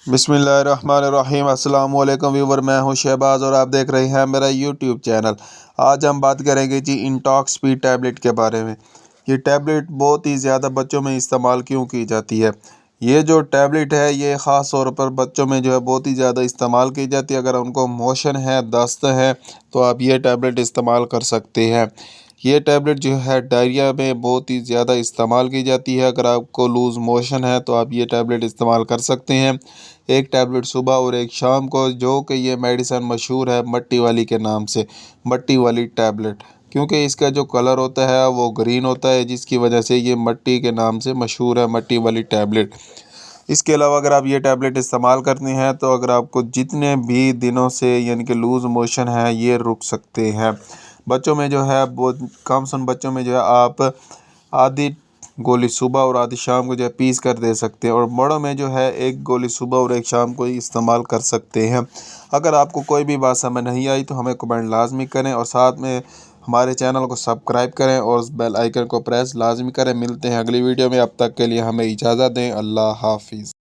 बिस्मिल्लाहिर्रहमानिर्रहीम। अस्सलाम वालेकुम व्यूवर, मैं हूं शहबाज और आप देख रहे हैं मेरा यूट्यूब चैनल। आज हम बात करेंगे जी इंटॉक्स स्पीड टैबलेट के बारे में। ये टैबलेट बहुत ही ज़्यादा बच्चों में इस्तेमाल क्यों की जाती है। ये जो टैबलेट है ये ख़ास तौर पर बच्चों में जो है बहुत ही ज़्यादा इस्तेमाल की जाती है। अगर उनको मोशन है, दस्त है, तो आप ये टैबलेट इस्तेमाल कर सकते हैं। ये टैबलेट जो है डायरिया में बहुत ही ज़्यादा इस्तेमाल की जाती है। अगर आपको लूज़ मोशन है तो आप ये टैबलेट इस्तेमाल कर सकते हैं। एक टैबलेट सुबह और एक शाम को, जो कि ये मेडिसिन मशहूर है मट्टी वाली के नाम से, मट्टी वाली टैबलेट, क्योंकि इसका जो कलर होता है वो ग्रीन होता है, जिसकी वजह से ये मट्टी के नाम से मशहूर है, मट्टी वाली टैबलेट। इसके अलावा अगर आप ये टैबलेट इस्तेमाल करते हैं तो अगर आपको जितने भी दिनों से यानी कि लूज़ मोशन है ये रुक सकते हैं। बच्चों में जो है बहुत कम सुन बच्चों में जो है आप आधी गोली सुबह और आधी शाम को जो है पीस कर दे सकते हैं, और बड़ों में जो है एक गोली सुबह और एक शाम को इस्तेमाल कर सकते हैं। अगर आपको कोई भी बात समझ नहीं आई तो हमें कमेंट लाजमी करें, और साथ में हमारे चैनल को सब्सक्राइब करें और उस बेल आइकन को प्रेस लाजमी करें। मिलते हैं अगली वीडियो में, अब तक के लिए हमें इजाज़त दें। अल्लाह हाफिज़।